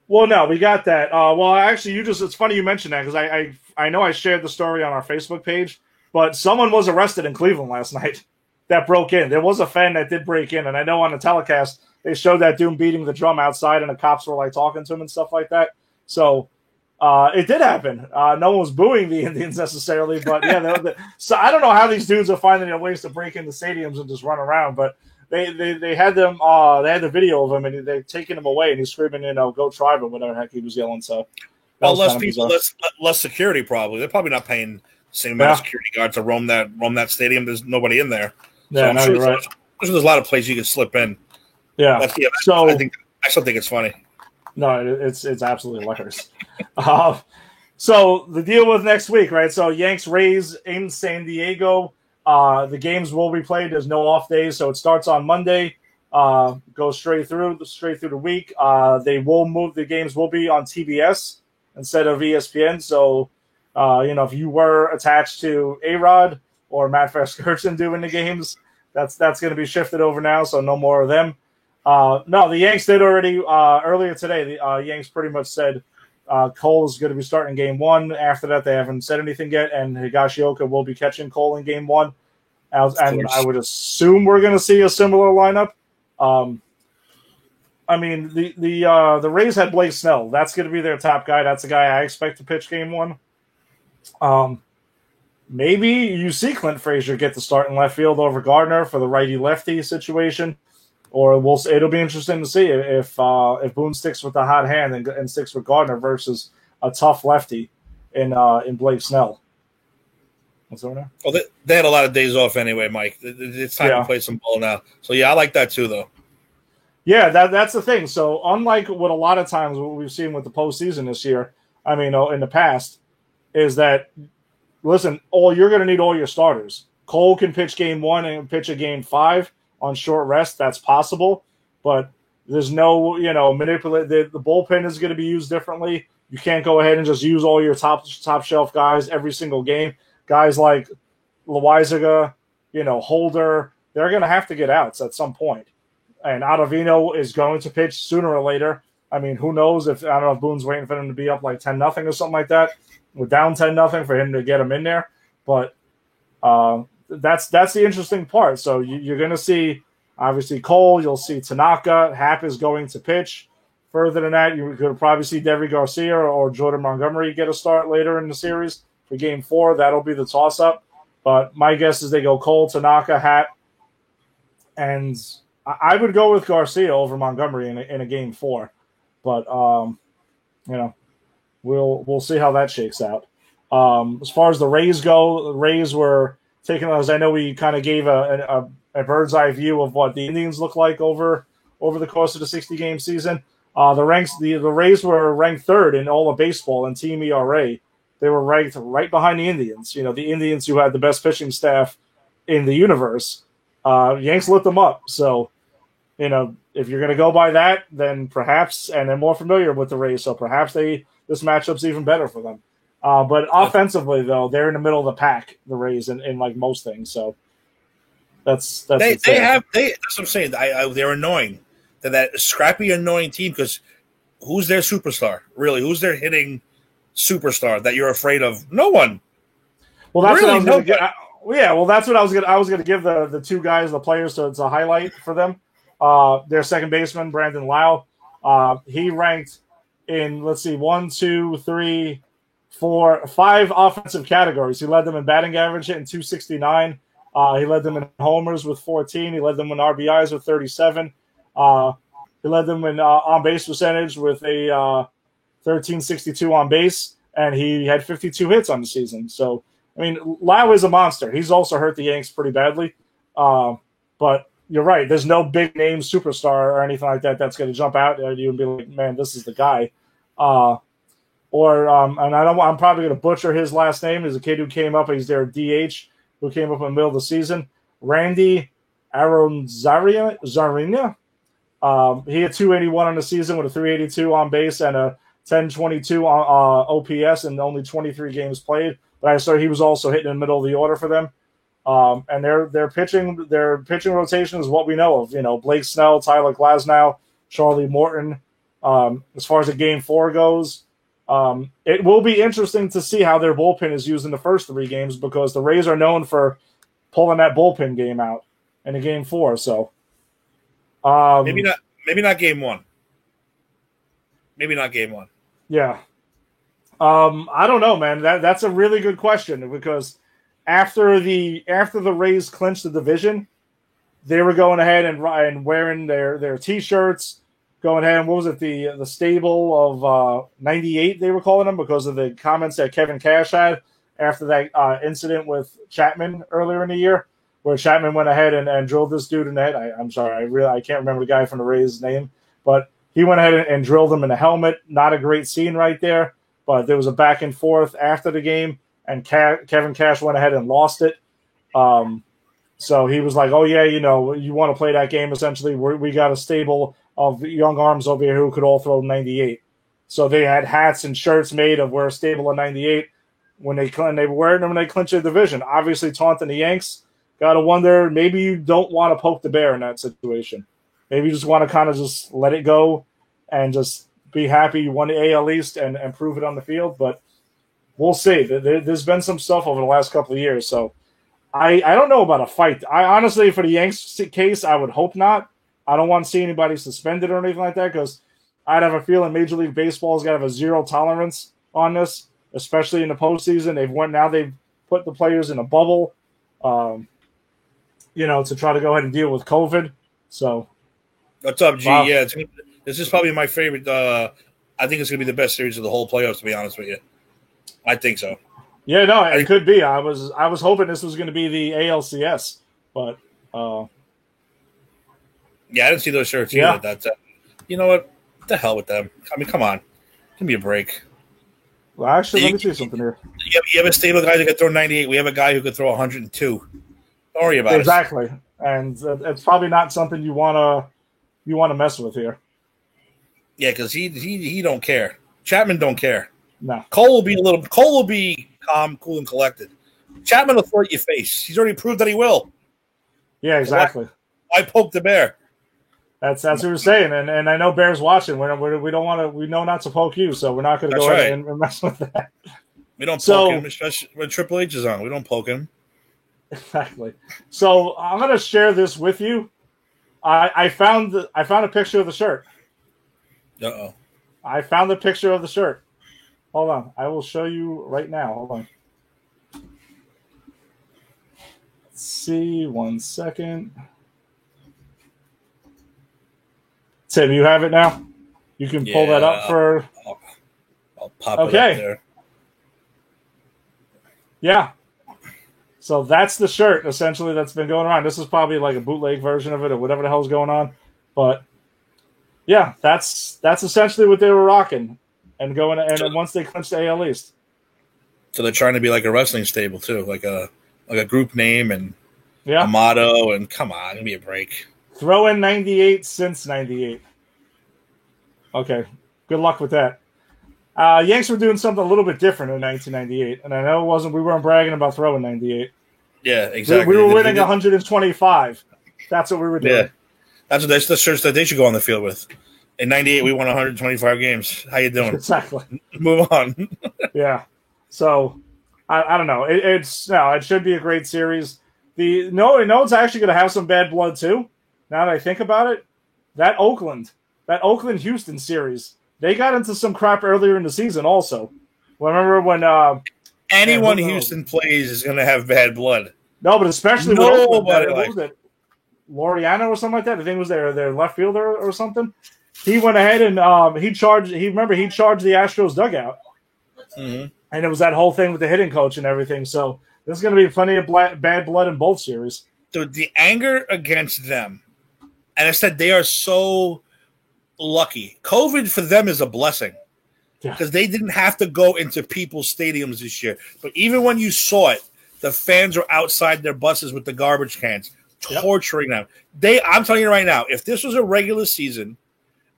Well, no, we got that. Well, actually, it's funny you mentioned that, because I know I shared the story on our Facebook page, but someone was arrested in Cleveland last night that broke in. There was a fan that did break in, and I know on the telecast they showed that dude beating the drum outside, and the cops were like talking to him and stuff like that. So it did happen. No one was booing the Indians necessarily, but yeah. So I don't know how these dudes are finding their ways to break into stadiums and just run around, but they had them. They had the video of him, and they've taken him away, and he's screaming, "Go Tribe," or whatever the heck he was yelling. So less people, less security. Probably they're probably not paying the same amount of security guard to roam that stadium. There's nobody in there. Yeah, so you're right. There's a lot of places you can slip in. Yeah. So I still think it's funny. No, it's absolutely hilarious. So the deal with next week, right? So Yanks Rays in San Diego. The games will be played. There's no off days, so it starts on Monday. Goes straight through the week. The games will be on TBS instead of ESPN. So if you were attached to A-Rod or Matt Vasgersian doing the games, that's going to be shifted over now. So no more of them. No, the Yanks did already earlier today. The Yanks pretty much said Cole is going to be starting game 1. After that, they haven't said anything yet, and Higashioka will be catching Cole in game 1. And I would assume we're going to see a similar lineup. I mean, the Rays had Blake Snell. That's going to be their top guy. That's the guy I expect to pitch game 1. Maybe you see Clint Frazier get the start in left field over Gardner for the righty-lefty situation. Or it'll be interesting to see if Boone sticks with the hot hand and sticks with Gardner versus a tough lefty in Blake Snell. What's over there? Well, they had a lot of days off anyway, Mike. It's time to play some ball now. So yeah, I like that too, though. Yeah, that's the thing. So unlike what a lot of times what we've seen with the postseason this year, I mean, in the past, is that listen, you're going to need all your starters. Cole can pitch game 1 and pitch a game 5. On short rest, that's possible, but there's no, manipulate. The bullpen is going to be used differently. You can't go ahead and just use all your top shelf guys every single game. Guys like Loizaga, Holder, they're going to have to get outs at some point. And Ottavino is going to pitch sooner or later. I mean, who knows I don't know if Boone's waiting for them to be up like 10-0 or something like that. We're down 10-0 for him to get him in there. But that's the interesting part. So you're going to see, obviously, Cole. You'll see Tanaka. Happ is going to pitch. Further than that, you're going to probably see Deivi Garcia or Jordan Montgomery get a start later in the series for Game 4. That'll be the toss-up. But my guess is they go Cole, Tanaka, Happ. And I would go with Garcia over Montgomery in a Game 4. But, we'll see how that shakes out. As far as the Rays go, the Rays were taking, as I know we kind of gave a bird's eye view of what the Indians look like over the course of the 60-game season. The Rays were ranked third in all of baseball in team ERA. They were ranked right behind the Indians. The Indians who had the best pitching staff in the universe. Yanks lit them up. So, if you're going to go by that, then perhaps, and they're more familiar with the Rays, so perhaps this matchup's even better for them. But offensively, though, they're in the middle of the pack, the Rays, in like most things. So that's what I'm saying. They're annoying. They're that scrappy, annoying team because who's their superstar? Really, who's their hitting superstar that you're afraid of? No one. Well, that's really what I was going to get. That's what I was going to give the two guys, the players, to highlight for them. Their second baseman, Brandon Lau. He ranked in, 5 offensive categories. He led them in batting average, hitting .269. He led them in homers with 14. He led them in RBIs with 37. He led them in on-base percentage with a 1362 on base, and he had 52 hits on the season. So, I mean, Lau is a monster. He's also hurt the Yanks pretty badly. But you're right. There's no big-name superstar or anything like that that's going to jump out at you and be like, man, this is the guy. And I'm probably going to butcher his last name. He's a kid who came up. He's their DH who came up in the middle of the season. Randy Arozarena. He had 281 on the season with a 382 on base and a 1022 OPS in only 23 games played. But I saw he was also hitting in the middle of the order for them. And their pitching rotation is what we know of. Blake Snell, Tyler Glasnow, Charlie Morton. As far as the Game 4 goes, it will be interesting to see how their bullpen is used in the first 3 games because the Rays are known for pulling that bullpen game out in a Game 4. So maybe not Game 1. Maybe not Game 1. Yeah. I don't know, man. That's a really good question because after the Rays clinched the division, they were going ahead and wearing their T-shirts, going ahead and what was it, the stable of 98 they were calling them because of the comments that Kevin Cash had after that incident with Chapman earlier in the year, where Chapman went ahead and drilled this dude in the head. I'm sorry, I can't remember the guy from the Rays' name, but he went ahead and drilled him in the helmet. Not a great scene right there, but there was a back and forth after the game, and Kevin Cash went ahead and lost it. So he was like, oh, yeah, you want to play that game, essentially. We got a stable of young arms over here who could all throw 98. So they had hats and shirts made of we're a stable of 98 when they were wearing them when they clinched the division. Obviously, taunting the Yanks. Got to wonder, maybe you don't want to poke the bear in that situation. Maybe you just want to kind of just let it go and just be happy you won the AL East and prove it on the field. But we'll see. There's been some stuff over the last couple of years. So I don't know about a fight. I honestly, for the Yanks case, I would hope not. I don't want to see anybody suspended or anything like that because I'd have a feeling Major League Baseball is going to have a zero tolerance on this, especially in the postseason. They've put the players in a bubble, to try to go ahead and deal with COVID. So, what's up, G? Wow. Yeah, this is probably my favorite. I think it's going to be the best series of the whole playoffs. To be honest with you, I think so. Yeah, no, it could be. I was hoping this was going to be the ALCS, but. Yeah, I didn't see those shirts either. That's you know what? The hell with them. I mean, come on. Give me a break. Well, actually, let me see something here. You have a stable guy that could throw 98. We have a guy who could throw 102. Don't worry about it. Exactly. And it's probably not something you want to mess with here. Yeah, because he don't care. Chapman don't care. No. Cole will be calm, cool, and collected. Chapman will throw at your face. He's already proved that he will. Yeah, exactly. Why poke the bear? That's what we're saying, and I know Bear's watching. We don't want to. We know not to poke you, so we're not going to go ahead and mess with that. We don't poke him, especially when Triple H is on. We don't poke him. Exactly. So I'm going to share this with you. I found a picture of the shirt. Uh-oh. I found the picture of the shirt. Hold on. I will show you right now. Hold on. Let's see. 1 second. Tim, you have it now? You can pull that up for... I'll pop it up there. Yeah. So that's the shirt, essentially, that's been going around. This is probably like a bootleg version of it or whatever the hell's going on. But, yeah, that's essentially what they were rocking. And once they clinched the AL East. So they're trying to be like a wrestling stable, too. Like a group name and a motto. And come on, give me a break. Throw in 98 since 98. Okay. Good luck with that. Yanks were doing something a little bit different in 1998, and I know we weren't bragging about throwing 98. Yeah, exactly. We were winning 125. That's what we were doing. Yeah, that's the shirts that they should go on the field with. In 98, we won 125 games. How you doing? Exactly. Move on. Yeah. So, I don't know. It should be a great series. It's actually going to have some bad blood, too. Now that I think about it, that Oakland-Houston series, they got into some crap earlier in the season also. Remember when... anyone Houston plays is going to have bad blood. No, but especially with Oakland, what was it? Laureano or something like that? I think it was their left fielder or something. He went ahead and he charged the Astros dugout. Mm-hmm. And it was that whole thing with the hitting coach and everything. So there's going to be plenty of bad blood in both series. Dude, the anger against them, and I said they are so lucky. COVID for them is a blessing because they didn't have to go into people's stadiums this year. But even when you saw it, the fans were outside their buses with the garbage cans, torturing them. I'm telling you right now, if this was a regular season,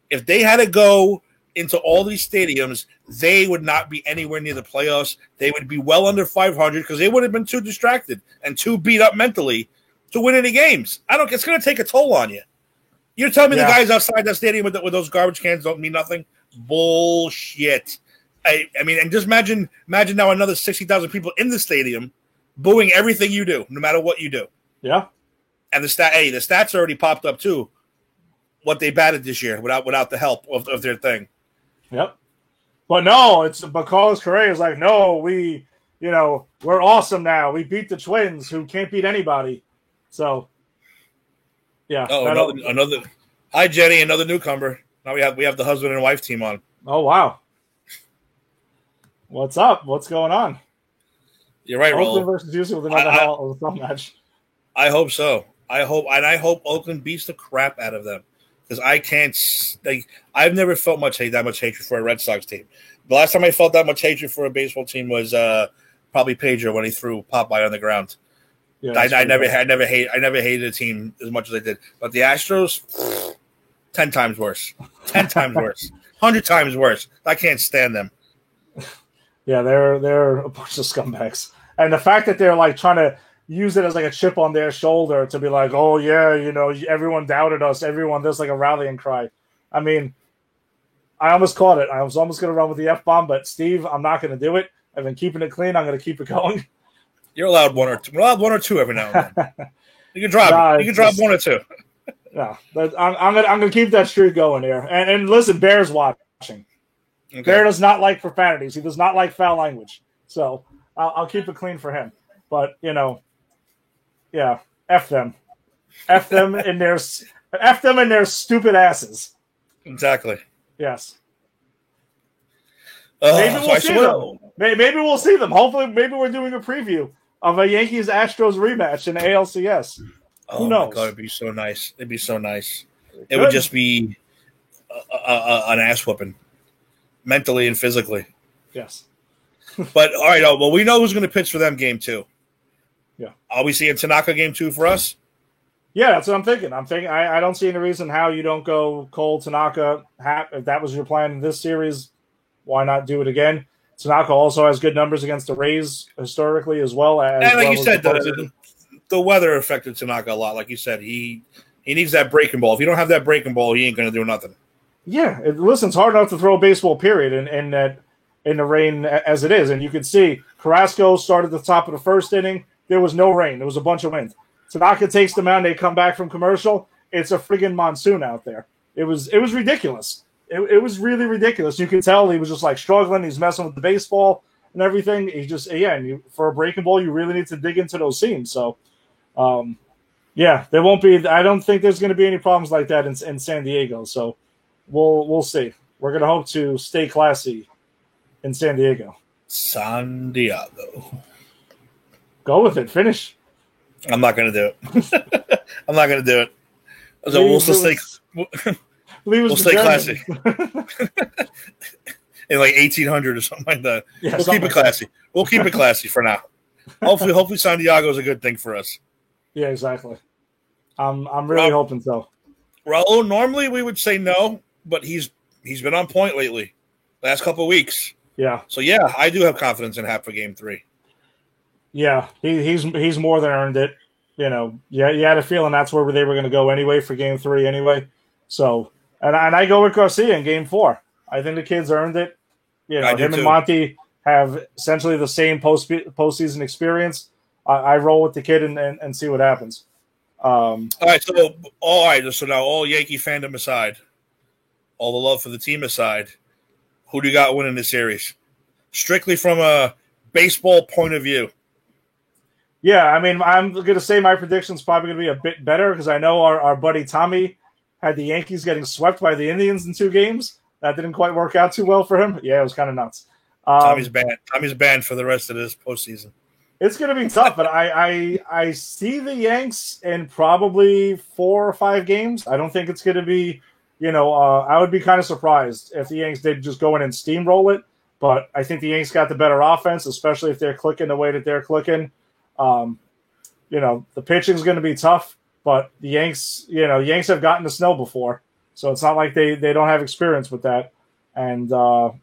if they had to go into all these stadiums, they would not be anywhere near the playoffs. They would be well under 500 because they would have been too distracted and too beat up mentally to win any games. It's going to take a toll on you. You're telling me the guys outside that stadium with those garbage cans don't mean nothing? Bullshit. I mean, and just imagine now another 60,000 people in the stadium booing everything you do, no matter what you do. Yeah. And the stats already popped up too. What they batted this year without the help of their thing. Yep. But no, Carlos Correa is like, no, we're awesome now. We beat the Twins, who can't beat anybody. So. Yeah. Oh, another. Hi, Jenny. Another newcomer. Now we have the husband and wife team on. Oh wow. What's up? What's going on? You're right, Oakland versus Houston with another thumb match. I hope so. I hope Oakland beats the crap out of them because I can't. I've never felt that much hatred for a Red Sox team. The last time I felt that much hatred for a baseball team was probably Pedro when he threw Popeye on the ground. Yeah, I never hated a team as much as I did. But the Astros, 10 times worse. 10 times worse. 100 times worse. I can't stand them. Yeah, they're a bunch of scumbags. And the fact that they're like trying to use it as like a chip on their shoulder to be like, oh yeah, everyone doubted us, everyone, there's like a rallying cry. I mean, I almost caught it. I was almost going to run with the F-bomb, but Steve, I'm not going to do it. I've been keeping it clean. I'm going to keep it going. You're allowed one or two. We're allowed one or two every now and then. You can drop it. You can drop one or two. No, but I'm gonna keep that streak going here. And listen, Bear's watching. Okay. Bear does not like profanities. He does not like foul language. So I'll keep it clean for him. But F them, and their stupid asses. Exactly. Maybe we'll see them. Maybe we'll see them. Hopefully, maybe we're doing a preview of a Yankees-Astros rematch in the ALCS. Who knows? My God, it'd be so nice. It'd be so nice. It would just be an ass whooping, mentally and physically. Yes. But all right, well, we know who's going to pitch for them game 2. Yeah. Are we seeing Tanaka game 2 for us? Yeah, that's what I'm thinking. I don't see any reason how you don't go Cole, Tanaka, Happ. If that was your plan in this series, why not do it again? Tanaka also has good numbers against the Rays historically as well. And like you said, the weather affected Tanaka a lot. Like you said, he needs that breaking ball. If you don't have that breaking ball, he ain't going to do nothing. Yeah, listen, it's hard enough to throw a baseball, period, in the rain as it is. And you can see Carrasco started at the top of the first inning. There was no rain. There was a bunch of wind. Tanaka takes them out, and they come back from commercial. It's a friggin' monsoon out there. It was ridiculous. It was really ridiculous. You could tell he was just like struggling. He's messing with the baseball and everything. He just, for a breaking ball, you really need to dig into those seams. So, there won't be. I don't think there's going to be any problems like that in San Diego. So, we'll see. We're going to hope to stay classy in San Diego. San Diego. Go with it. Finish. I'm not going to do it. I'm not going to do it. So we'll stay classy. In like 1800 or something like that. Yeah, we'll keep it classy. We'll keep it classy for now. Hopefully San Diego is a good thing for us. Yeah, exactly. I'm really hoping so. Raul, normally we would say no, but he's been on point lately, last couple of weeks. Yeah. So yeah, I do have confidence in Happ for Game 3. Yeah, he's more than earned it. You know, you had a feeling that's where they were going to go anyway for Game 3 anyway. So, and I go with Garcia in Game 4. I think the kids earned it. You know, him and Monty have essentially the same postseason experience. I roll with the kid and see what happens. All right. So now all Yankee fandom aside, all the love for the team aside, who do you got winning this series? Strictly from a baseball point of view. Yeah, I mean, I'm going to say my prediction's probably going to be a bit better because I know our buddy Tommy had the Yankees getting swept by the Indians in 2 games. That didn't quite work out too well for him. Yeah, it was kind of nuts. Tommy's banned. Tommy's banned for the rest of this postseason. It's going to be tough, but I see the Yanks in probably 4 or 5 games. I don't think it's going to be, I would be kind of surprised if the Yanks did just go in and steamroll it. But I think the Yanks got the better offense, especially if they're clicking the way that they're clicking. The pitching is going to be tough, but the Yanks have gotten the snow before, so it's not like they don't have experience with that. And I'm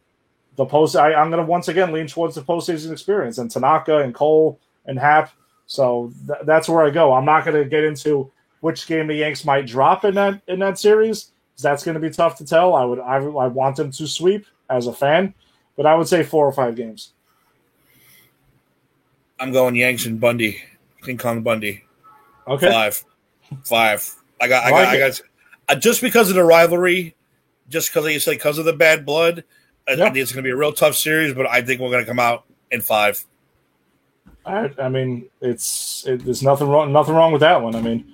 going to once again lean towards the postseason experience and Tanaka and Cole and Happ. So that's where I go. I'm not going to get into which game the Yanks might drop in that series. That's going to be tough to tell. I want them to sweep as a fan, but I would say 4 or 5 games. I'm going Yanks and Bundy, King Kong Bundy. Okay, 5. I got just because of the rivalry, just because of the bad blood. I think it's going to be a real tough series, but I think we're going to come out in 5. I mean, there's nothing wrong with that one. I mean,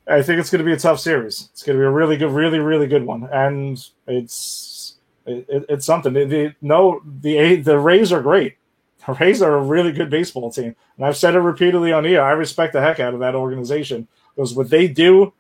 I think it's going to be a tough series. It's going to be a really good, really, really good one, and it's something. The Rays are great. The Rays are a really good baseball team, and I've said it repeatedly on here. I respect the heck out of that organization because what they do,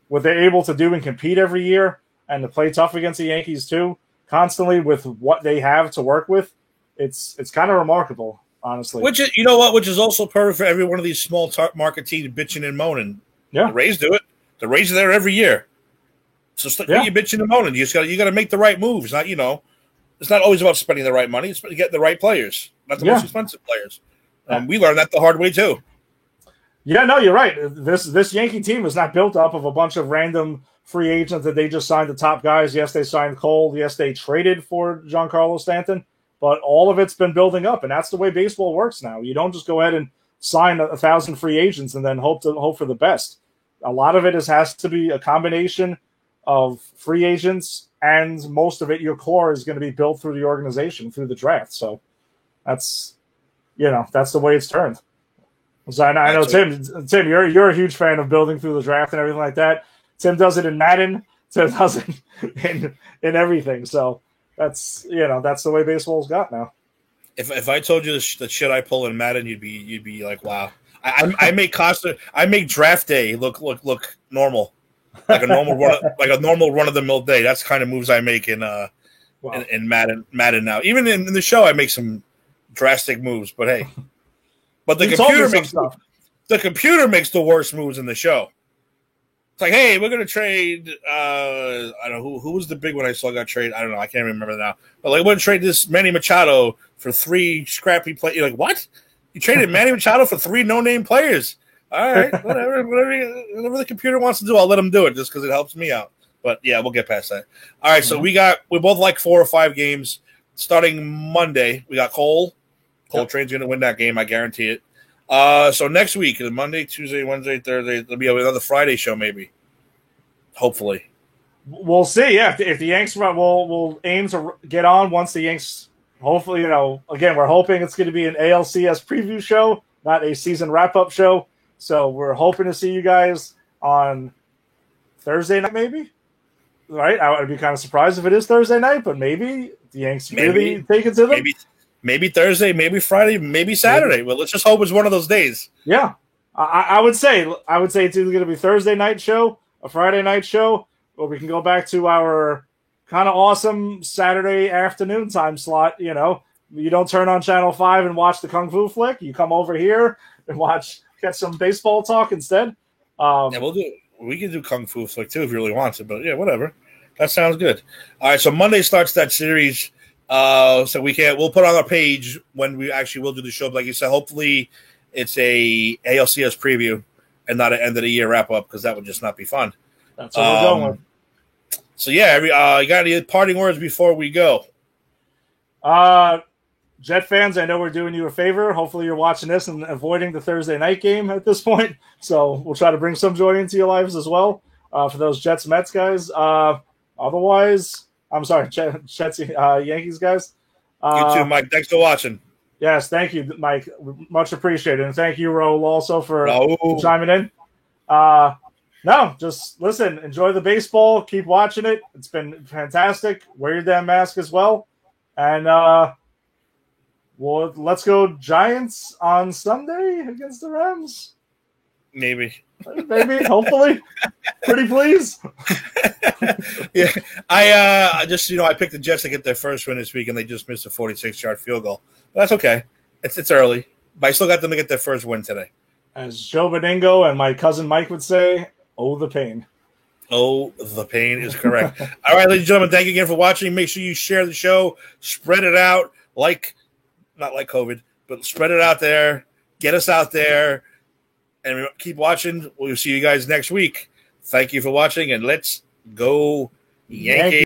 what they're able to do and compete every year, and to play tough against the Yankees too, constantly with what they have to work with, it's kind of remarkable, honestly. Which is also perfect for every one of these small market teams bitching and moaning. Yeah, the Rays do it. The Rays are there every year. So when you bitching and moaning, you got to make the right moves. Not it's not always about spending the right money. It's getting the right players, not the most expensive players. We learned that the hard way too. Yeah, no, you're right. This Yankee team is not built up of a bunch of random free agents that they just signed the top guys. Yes, they signed Cole. Yes, they traded for Giancarlo Stanton. But all of it's been building up, and that's the way baseball works now. You don't just go ahead and sign 1,000 free agents and then hope for the best. A lot of it has to be a combination of free agents, and most of it, your core is going to be built through the organization, through the draft. So that's the way it's turned. So I know Tim, you're a huge fan of building through the draft and everything like that. Tim does it in Madden. Tim does it in everything. So that's the way baseball's got now. If I told you the shit I pull in Madden, you'd be like, wow. I make draft day look normal, like a normal run of the mill day. That's the kind of moves I make in Madden now. Even in the show, I make some drastic moves. But hey, but the computer makes the worst moves in the show. It's like, hey, we're gonna trade. I don't know who was the big one I saw got traded. I don't know. I can't remember now. But like, we're gonna trade this Manny Machado for 3 scrappy players. You're like, what? You traded Manny Machado for 3 no-name players? All right, whatever the computer wants to do, I'll let them do it just because it helps me out. But yeah, we'll get past that. All right, so we both like 4 or 5 games starting Monday. We got Cole. Cole Train's gonna win that game, I guarantee it. So next week, Monday, Tuesday, Wednesday, Thursday, there'll be another Friday show, maybe. Hopefully, we'll see. Yeah, if the Yanks, we'll aim to get on once the Yanks. Hopefully, again, we're hoping it's going to be an ALCS preview show, not a season wrap-up show. So we're hoping to see you guys on Thursday night, maybe. Right? I would be kind of surprised if it is Thursday night, but maybe the Yanks really take it to them. Maybe Thursday, maybe Friday, maybe Saturday. Well, let's just hope it's one of those days. Yeah, I would say it's either going to be Thursday night show, a Friday night show, or we can go back to our kind of awesome Saturday afternoon time slot. You don't turn on Channel 5 and watch the Kung Fu flick. You come over here and get some baseball talk instead. We can do Kung Fu flick too if you really want to, but yeah, whatever. That sounds good. All right, so Monday starts that series. So we'll put on our page when we actually will do the show. But like you said, hopefully it's a ALCS preview and not an end of the year wrap up because that would just not be fun. That's what we're going with. So yeah, you got any parting words before we go? Jet fans, I know we're doing you a favor. Hopefully you're watching this and avoiding the Thursday night game at this point. So we'll try to bring some joy into your lives as well for those Jets Mets guys. Otherwise, I'm sorry, Jets Yankees guys. You too, Mike. Thanks for watching. Yes, thank you, Mike. Much appreciated. And thank you, Raul, also for chiming in. No, just listen, enjoy the baseball. Keep watching it. It's been fantastic. Wear your damn mask as well. And let's go Giants on Sunday against the Rams. Maybe, hopefully. Pretty please. Yeah, I just I picked the Jets to get their first win this week, and they just missed a 46-yard field goal. But that's okay. It's early, but I still got them to get their first win today. As Joe Beningo and my cousin Mike would say, "Oh, the pain." Oh, the pain is correct. All right, ladies and gentlemen, thank you again for watching. Make sure you share the show, spread it out, not like COVID, but spread it out there. Get us out there. And keep watching. We'll see you guys next week. Thank you for watching, and let's go Yankees.